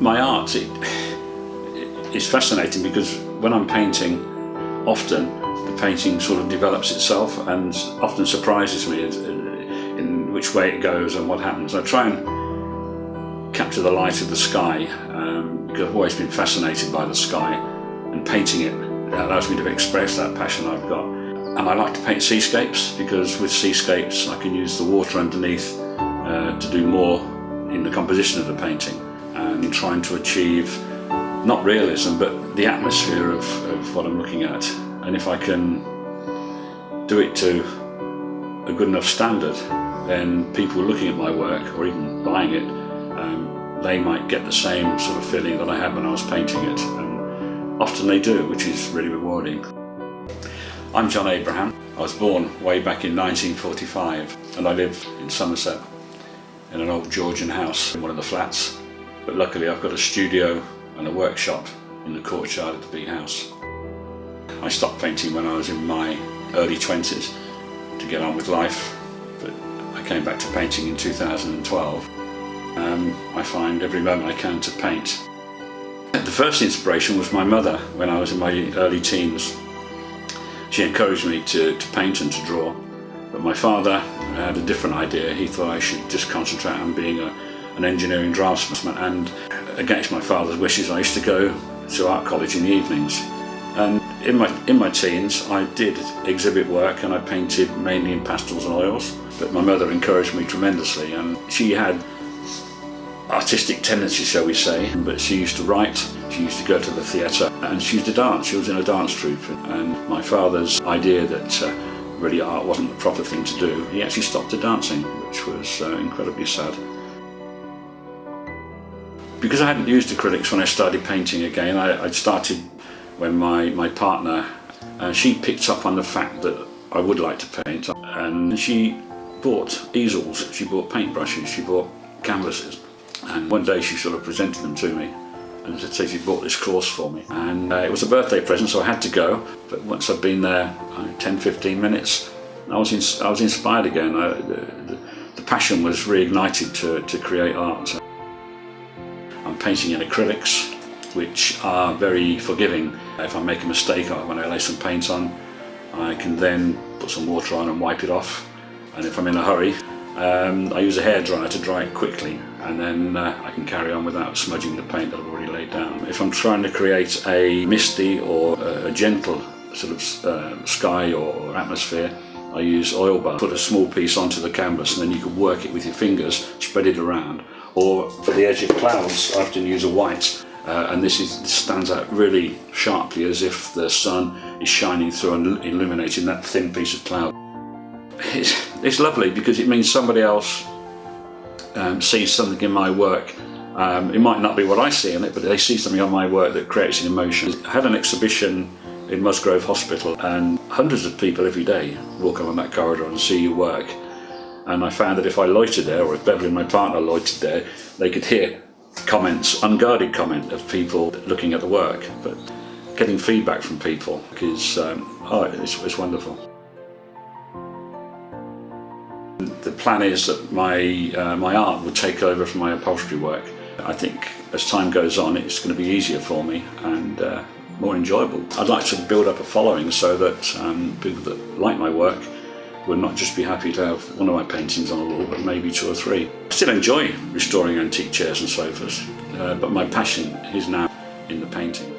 My art, it's fascinating because when I'm painting, often the painting sort of develops itself and often surprises me in which way it goes and what happens. I try and capture the light of the sky because I've always been fascinated by the sky, and painting it allows me to express that passion I've got. And I like to paint seascapes because with seascapes I can use the water underneath to do more in the composition of the painting, and trying to achieve not realism but the atmosphere of what I'm looking at. And if I can do it to a good enough standard, then people looking at my work or even buying it, they might get the same sort of feeling that I had when I was painting it, and often they do, which is really rewarding. I'm John Abraham. I was born way back in 1945 and I live in Somerset in an old Georgian house in one of the flats, but luckily I've got a studio and a workshop in the courtyard of the big house. I stopped painting when I was in my early 20s to get on with life, but I came back to painting in 2012. I find every moment I can to paint. The first inspiration was my mother when I was in my early teens. She encouraged me to paint and to draw, but my father had a different idea. He thought I should just concentrate on being an engineering draftsman, and against my father's wishes I used to go to art college in the evenings. And in my teens I did exhibit work and I painted mainly in pastels and oils, but my mother encouraged me tremendously, and she had artistic tendencies, shall we say, but she used to write, she used to go to the theatre, and she used to dance. She was in a dance troupe, and my father's idea that really art wasn't the proper thing to do, he actually stopped her dancing, which was incredibly sad. Because I hadn't used acrylics when I started painting again, I'd started when my partner, she picked up on the fact that I would like to paint, and she bought easels, she bought paintbrushes, she bought canvases. And one day she sort of presented them to me and said she bought this course for me, and it was a birthday present, so I had to go. But once I'd been there 10-15 minutes, I was inspired again. The passion was reignited to create art. I'm painting in acrylics, which are very forgiving. If I make a mistake when I lay some paint on, I can then put some water on and wipe it off, and if I'm in a hurry, I use a hairdryer to dry it quickly, and then I can carry on without smudging the paint that I've already laid down. If I'm trying to create a misty or a gentle sort of sky or atmosphere, I use oil bar. Put a small piece onto the canvas and then you can work it with your fingers, spread it around. Or for the edge of clouds, I often use a white, and this stands out really sharply as if the sun is shining through and illuminating that thin piece of cloud. It's lovely because it means somebody else sees something in my work. It might not be what I see in it, but they see something on my work that creates an emotion. I had an exhibition in Musgrove Hospital, and hundreds of people every day walk along that corridor and see your work. And I found that if I loitered there, or if Beverly and my partner loitered there, they could hear comments, unguarded comment of people looking at the work. But getting feedback from people is it's wonderful. The plan is that my art will take over from my upholstery work. I think as time goes on it's going to be easier for me and more enjoyable. I'd like to build up a following so that people that like my work will not just be happy to have one of my paintings on a wall, but maybe 2 or 3. I still enjoy restoring antique chairs and sofas, but my passion is now in the painting.